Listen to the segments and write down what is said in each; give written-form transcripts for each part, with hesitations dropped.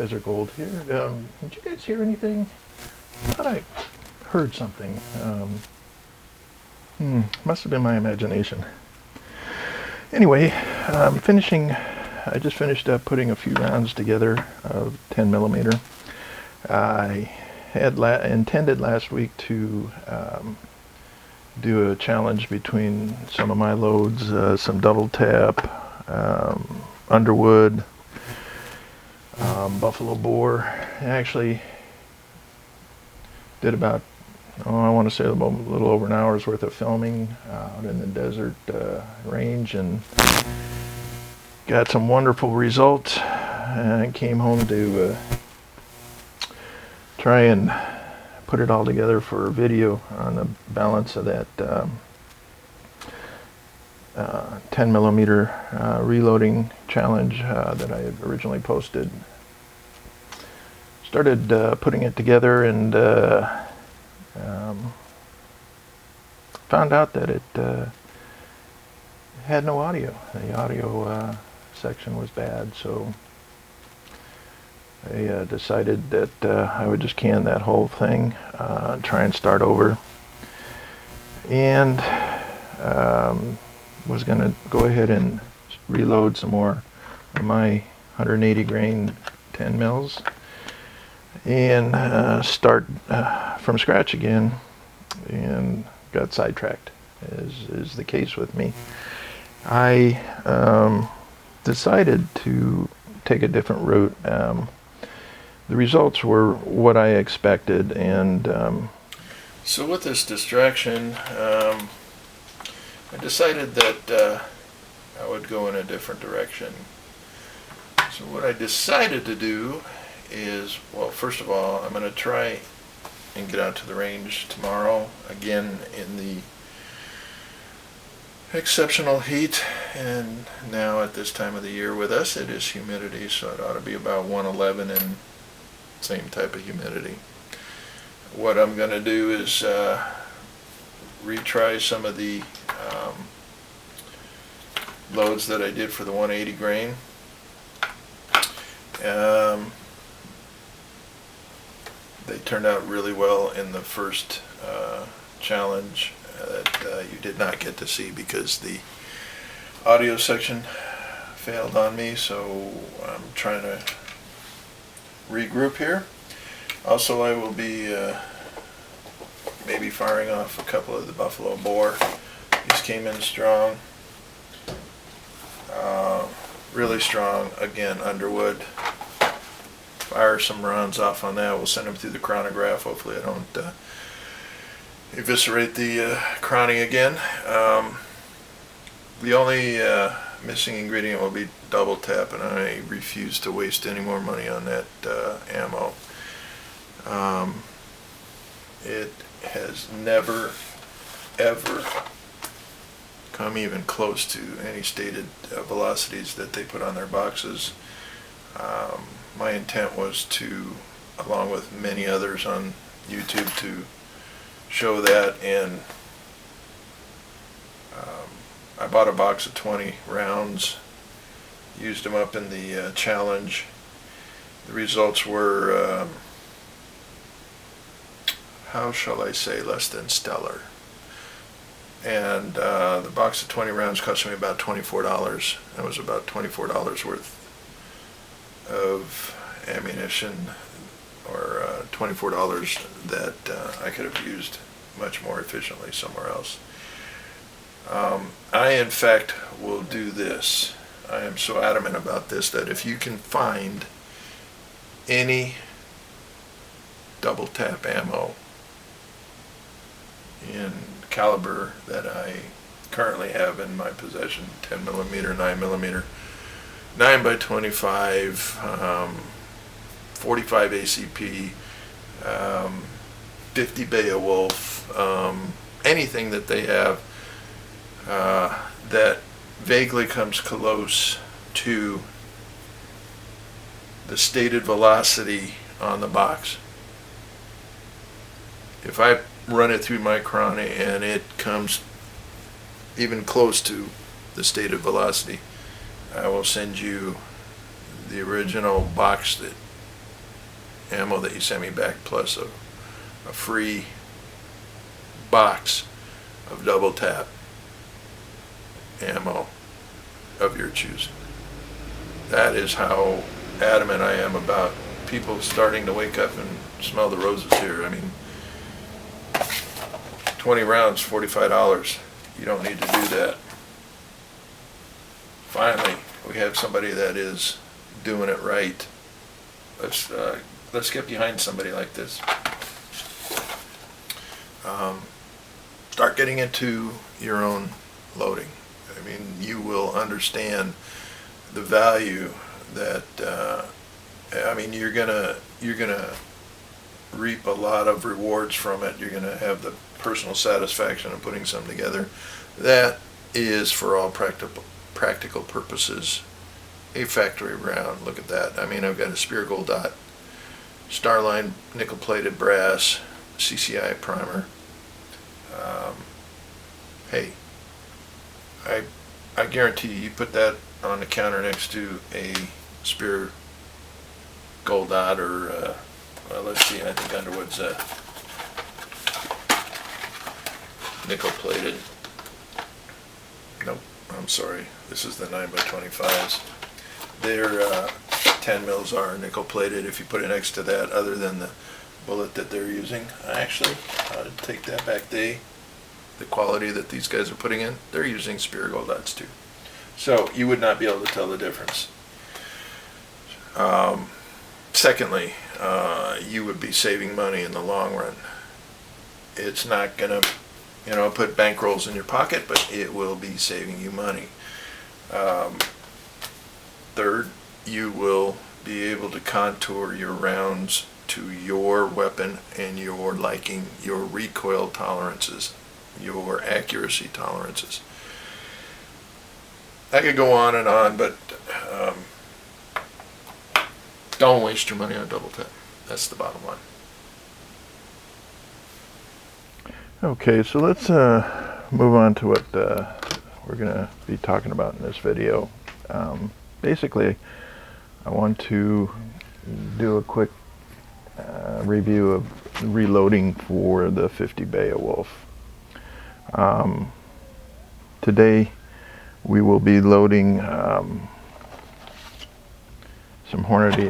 Desert Gold here. Did you guys hear anything? I thought I heard something. Must have been my imagination. Anyway, I just finished up putting a few rounds together of 10 millimeter. I had intended last week to do a challenge between some of my loads, some double tap, Underwood, buffalo boar. I actually did about, I want to say a little over an hour's worth of filming out in the desert range, and got some wonderful results. And I came home to try and put it all together for a video on the balance of that 10 millimeter reloading challenge that I had originally posted. Started putting it together, and found out that it had no audio. The audio section was bad, so I decided that I would just can that whole thing, try and start over, and was going to go ahead and reload some more of my 180 grain 10 mils and start from scratch again, and got sidetracked, as is the case with me. I decided to take a different route. The results were what I expected, and so with this distraction, I decided that I would go in a different direction. So what I decided to do is, well, first of all, I'm going to try and get out to the range tomorrow, again in the exceptional heat, and now at this time of the year with us it is humidity, so it ought to be about 111 and same type of humidity. What I'm going to do is retry some of the loads that I did for the 180 grain. They turned out really well in the first challenge that you did not get to see because the audio section failed on me, so I'm trying to regroup here. Also, I will be maybe firing off a couple of the buffalo boar. These came in strong, really strong. Again, Underwood. Fire some rounds off on that. We'll send them through the chronograph. Hopefully I don't eviscerate the chrony again. The only missing ingredient will be double tap, and I refuse to waste any more money on that ammo. It has never ever come even close to any stated velocities that they put on their boxes. My intent was to, along with many others on YouTube, to show that, and I bought a box of 20 rounds, used them up in the challenge. The results were, how shall I say, less than stellar. And the box of 20 rounds cost me about $24. That was about $24 worth of ammunition, or $24 that I could have used much more efficiently somewhere else. I in fact will do this. I am so adamant about this that if you can find any double tap ammo in caliber that I currently have in my possession, 10 millimeter, 9 millimeter, 9x25, 45 ACP, 50 Beowulf, anything that they have that vaguely comes close to the stated velocity on the box. If I run it through my chrony and it comes even close to the stated velocity, I will send you the original box that ammo that you sent me back, plus a free box of double tap ammo of your choosing. That is how adamant I am about people starting to wake up and smell the roses here. I mean, 20 rounds, $45. You don't need to do that. Finally, we have somebody that is doing it right. Let's get behind somebody like this. Start getting into your own loading. I mean, you will understand the value that I mean, you're gonna reap a lot of rewards from it. You're gonna have the personal satisfaction of putting something together that is, for all practical purposes, a factory round. Look at that. I mean, I've got a Spear Gold Dot, Starline nickel-plated brass, CCI primer. Hey, I guarantee you put that on the counter next to a Spear Gold Dot, or well, let's see, I think Underwood's nickel-plated. Nope, I'm sorry. This is the 9x25s. Their 10 mils are nickel-plated. If you put it next to that, other than the bullet that they're using, actually, I'd take that back. The quality that these guys are putting in, they're using Spear Gold Dots too. So you would not be able to tell the difference. Secondly, you would be saving money in the long run. It's not going to, put bankrolls in your pocket, but it will be saving you money. Third, you will be able to contour your rounds to your weapon and your liking, your recoil tolerances, your accuracy tolerances. I could go on, but don't waste your money on double tap. That's the bottom line. Okay, so let's move on to what we're going to be talking about in this video. Basically, I want to do a quick review of reloading for the 50 Beowulf. Today we will be loading some Hornady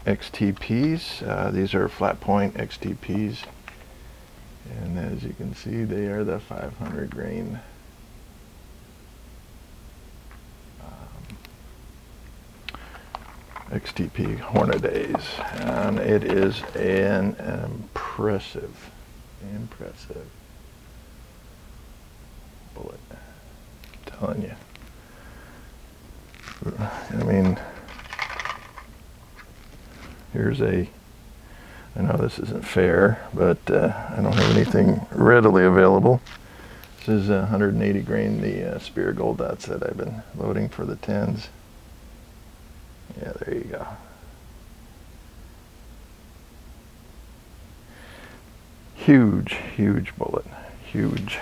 XTPs. These are flat point XTPs, and as you can see, they are the 500 grain XTP Hornadays, and it is an impressive bullet. I'm telling you. I mean, here's I know this isn't fair, but I don't have anything readily available. This is 180 grain, the Spear Gold Dots that I've been loading for the 10s. Yeah, there you go. Huge bullet. Huge.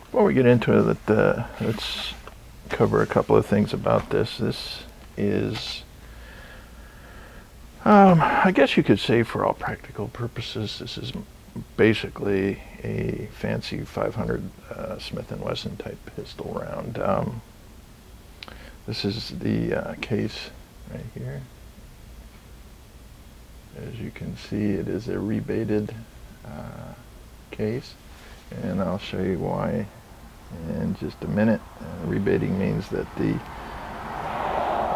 Before we get into it, let's cover a couple of things about this. This is, I guess you could say, for all practical purposes, this is basically a fancy 500 Smith & Wesson type pistol round. This is the case right here. As you can see, it is a rebated case, and I'll show you why in just a minute. Rebating means that the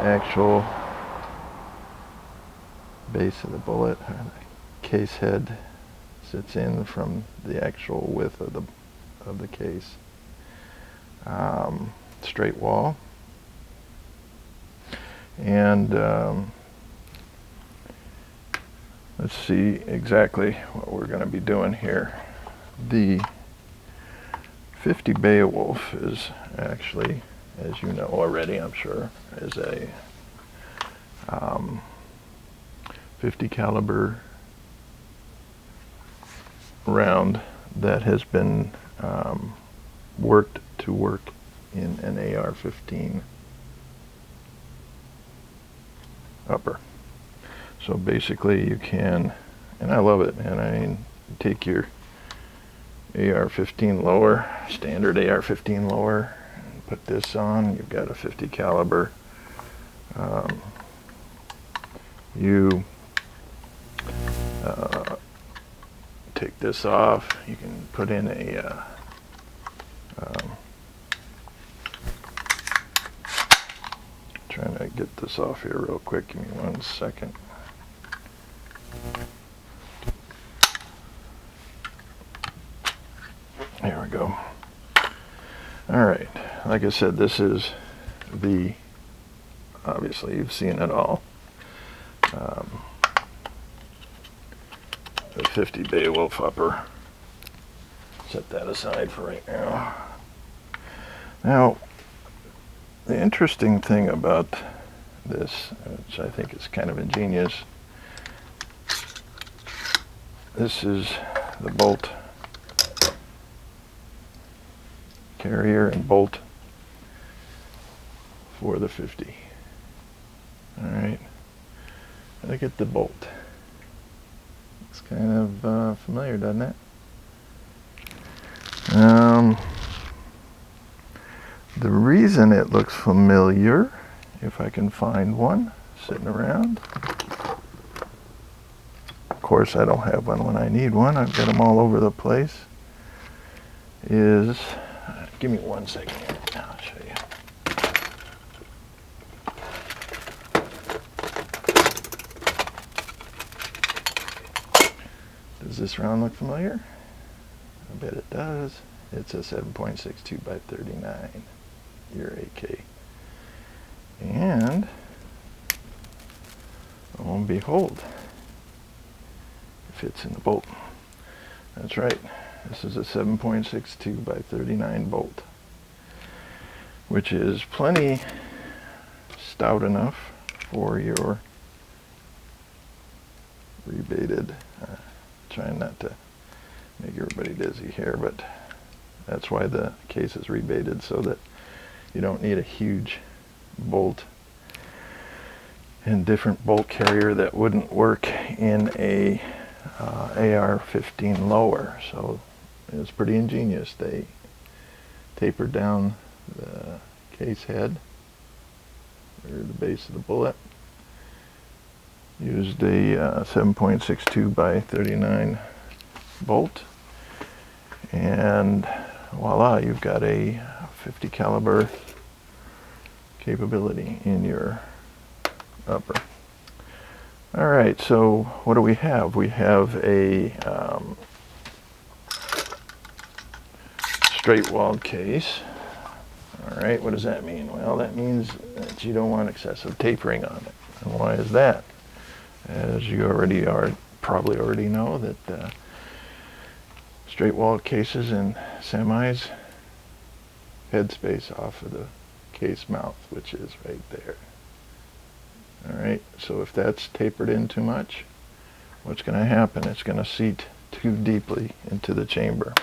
actual base of the bullet, or the case head, sits in from the actual width of the case. Straight wall, and let's see exactly what we're going to be doing here. The 50 Beowulf is actually, as you know already, I'm sure, is a 50 caliber round that has been worked to work in an AR-15. upper. So basically you can, and I love it, man. I mean, you take your AR-15 lower, standard AR-15 lower, and put this on. You've got a 50 caliber. You take this off. You can put in a trying to get this off here real quick. Give me 1 second. There we go. All right. Like I said, this is the, obviously you've seen it all. The 50 Beowulf upper. Set that aside for right now. Now, the interesting thing about this, which I think is kind of ingenious, this is the bolt carrier and bolt for the 50. All right, look at the bolt. It's kind of familiar, doesn't it? The reason it looks familiar, if I can find one sitting around. Of course, I don't have one when I need one. I've got them all over the place. Is, give me 1 second here. I'll show you. Does this round look familiar? I bet it does. It's a 7.62 by 39. Your AK. And lo and behold, it fits in the bolt. That's right. This is a 7.62 by 39 bolt, which is plenty stout enough for your rebated. Trying not to make everybody dizzy here, but that's why the case is rebated, so that you don't need a huge bolt and different bolt carrier that wouldn't work in a AR-15 lower. So it's pretty ingenious. They tapered down the case head, or the base of the bullet, used a 7.62 by 39 bolt, and voila, you've got a 50 caliber capability in your upper. All right, so what do we have? We have a straight walled case. All right, what does that mean? Well, that means that you don't want excessive tapering on it. And why is that? As you probably already know, that straight walled cases and semis headspace off of the case mouth, which is right there. All right, so if that's tapered in too much, what's going to happen? It's going to seat too deeply into the chamber.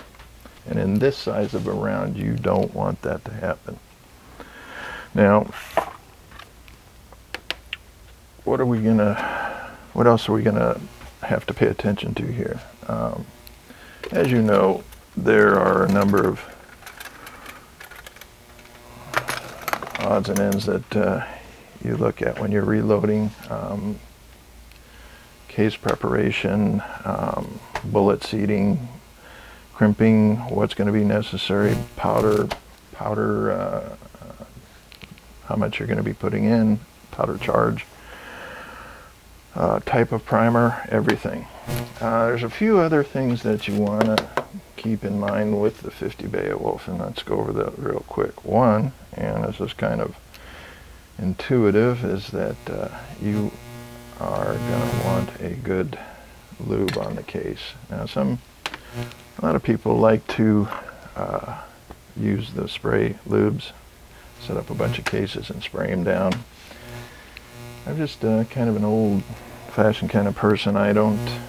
And in this size of a round, you don't want that to happen. Now, what else are we gonna have to pay attention to here? As you know, there are a number of odds and ends that you look at when you're reloading. Case preparation, bullet seating, crimping, what's going to be necessary, powder, how much you're going to be putting in, powder charge, type of primer, everything. There's a few other things that you want to keep in mind with the 50 Beowulf, and let's go over that real quick. One, and this is kind of intuitive, is that you are going to want a good lube on the case. Now, a lot of people like to use the spray lubes, set up a bunch of cases and spray them down. I'm just kind of an old-fashioned kind of person. I don't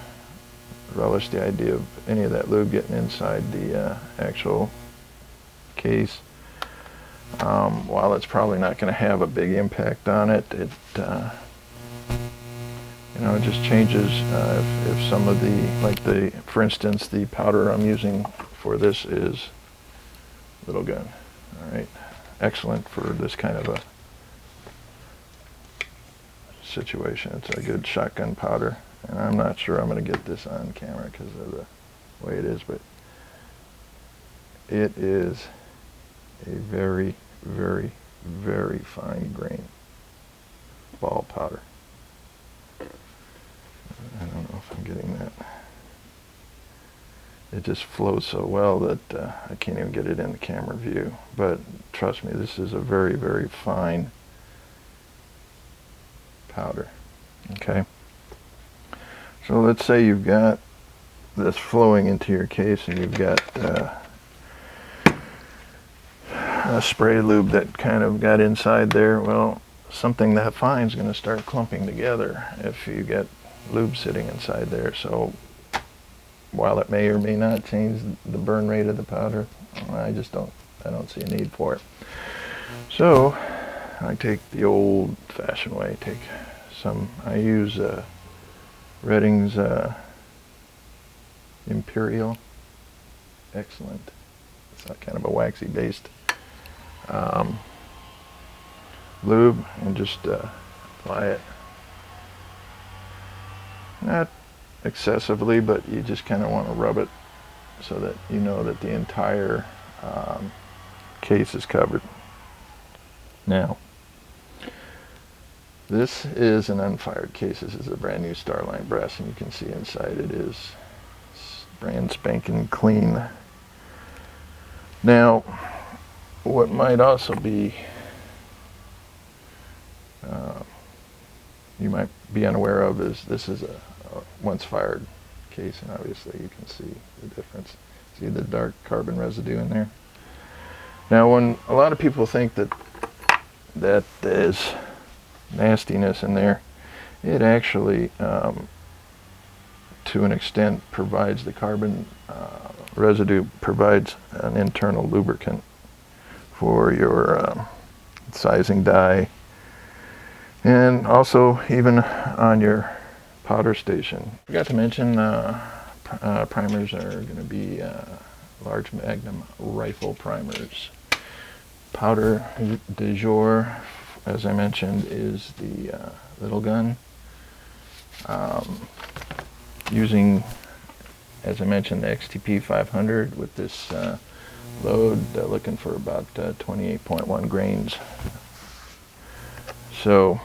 relish the idea of any of that lube getting inside the actual case. While it's probably not going to have a big impact on it, Now it just changes if some of the, for instance, the powder I'm using for this is little gun. All right, excellent for this kind of a situation. It's a good shotgun powder, and I'm not sure I'm going to get this on camera because of the way it is, but it is a very, very, very fine grain ball powder. I don't know if I'm getting that. It just flows so well that I can't even get it in the camera view. But trust me, this is a very, very fine powder. Okay. So let's say you've got this flowing into your case, and you've got a spray lube that kind of got inside there. Well, something that fine is going to start clumping together if you get lube sitting inside there. So while it may or may not change the burn rate of the powder, I don't see a need for it. So I take the old-fashioned way. I use Redding's Imperial. Excellent. It's kind of a waxy based lube, and just apply it. Not excessively, but you just kind of want to rub it so that you know that the entire case is covered. Now, this is an unfired case. This is a brand new Starline brass, and you can see inside it is brand spanking clean. Now, what might also be you might be unaware of is this is a once fired case, and obviously you can see the difference. See the dark carbon residue in there? Now, when a lot of people think that there's nastiness in there, it actually to an extent provides the carbon residue provides an internal lubricant for your sizing die, and also even on your powder station. Forgot to mention primers are going to be large magnum rifle primers. Powder du jour, as I mentioned, is the little gun. Using, as I mentioned, the XTP 500 with this load, looking for about 28.1 grains. So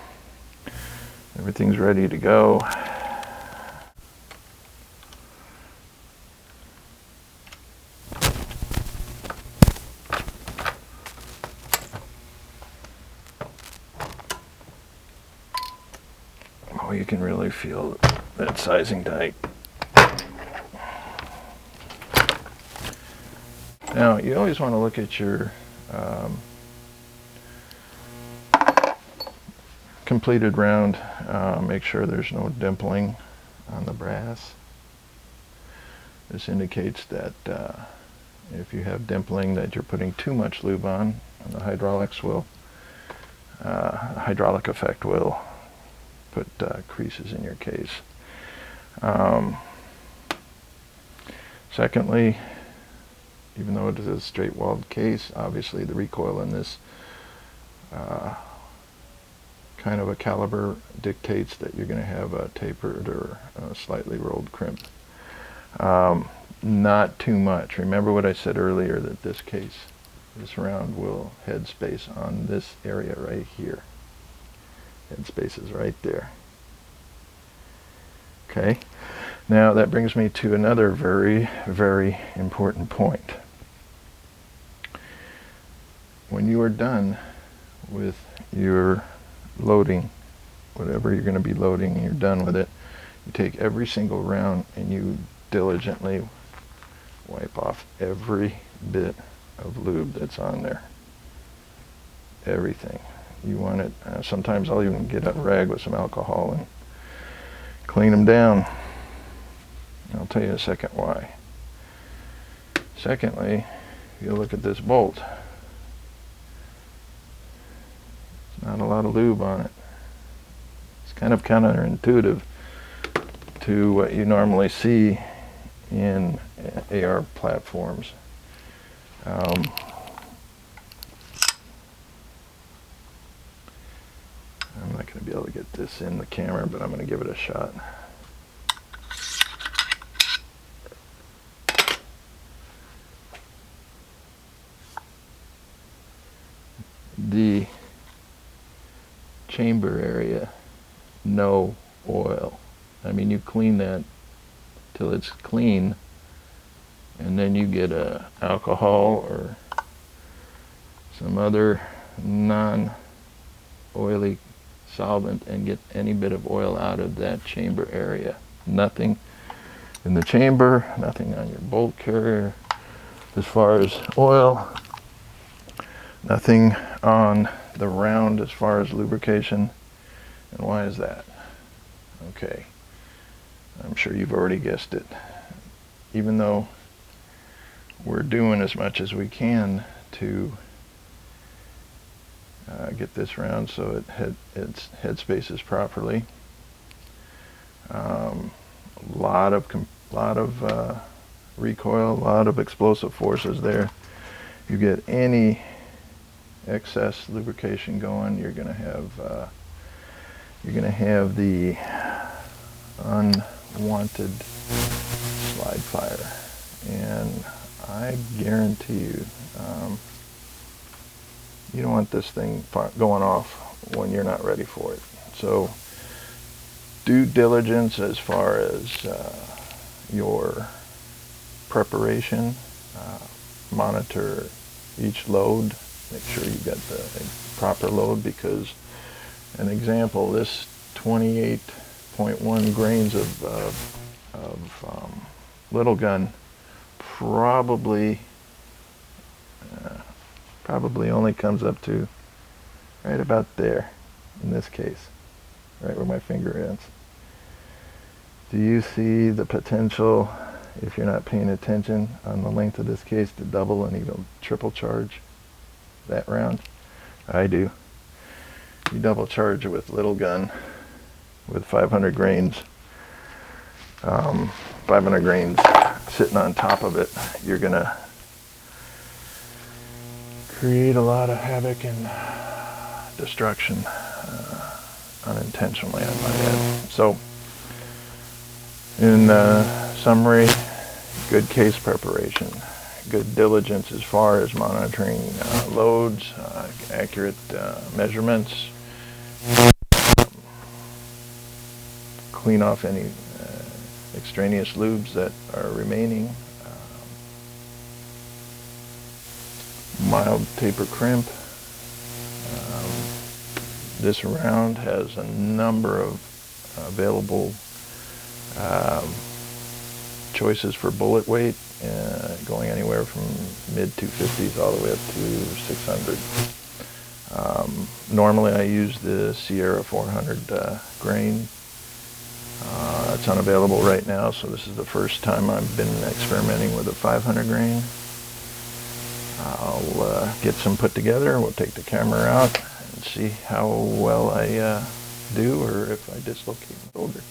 everything's ready to go. Oh, you can really feel that sizing die. Now, you always want to look at your completed round, make sure there's no dimpling on the brass. This indicates that if you have dimpling, that you're putting too much lube on, and the hydraulic effect will put creases in your case. Secondly, even though it is a straight walled case, obviously the recoil in this kind of a caliber dictates that you're going to have a tapered or a slightly rolled crimp. Not too much. Remember what I said earlier, that this round will head space on this area right here. Head space is right there. Okay, now that brings me to another very, very important point. When you are done with your loading, whatever you're going to be loading, and you're done with it, you take every single round and you diligently wipe off every bit of lube that's on there. Everything. You want it, sometimes I'll even get a rag with some alcohol and clean them down. I'll tell you in a second why. Secondly, if you look at this bolt, there's not a lot of lube on it. It's kind of counterintuitive to what you normally see in AR platforms. I'm not going to be able to get this in the camera, but I'm going to give it a shot. The chamber area, no oil. I mean, you clean that till it's clean, and then you get alcohol or some other non-oily solvent and get any bit of oil out of that chamber area. Nothing in the chamber, nothing on your bolt carrier as far as oil, nothing on the round as far as lubrication. And why is that? Okay, I'm sure you've already guessed it. Even though we're doing as much as we can to get this round so its head spaces properly, a lot of recoil, a lot of explosive forces there. You get any excess lubrication going, you're going to have the unwanted slide fire, and I guarantee you, you don't want this thing going off when you're not ready for it. So due diligence as far as your preparation, monitor each load, make sure you get the proper load, because an example, this 28.1 grains of little gun probably only comes up to right about there, in this case, right where my finger ends. Do you see the potential, if you're not paying attention on the length of this case, to double and even triple charge that round? I do. You double charge it with little gun with 500 grains, 500 grains sitting on top of it, you're gonna create a lot of havoc and destruction unintentionally, I might add. So, in summary, good case preparation, good diligence as far as monitoring loads, accurate measurements, clean off any extraneous lubes that are remaining, mild taper crimp. This round has a number of available choices for bullet weight, going anywhere from mid 250s all the way up to 600. Normally I use the Sierra 400 grain. It's unavailable right now, so this is the first time I've been experimenting with a 500 grain. I'll get some put together. We'll take the camera out and see how well I do, or if I dislocate my shoulder.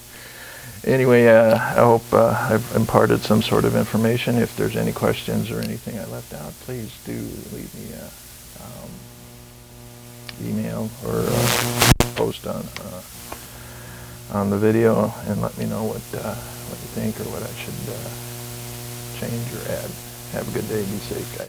Anyway, I hope I've imparted some sort of information. If there's any questions or anything I left out, please do leave me an email or post on the video and let me know what you think or what I should change or add. Have a good day. Be safe, guys.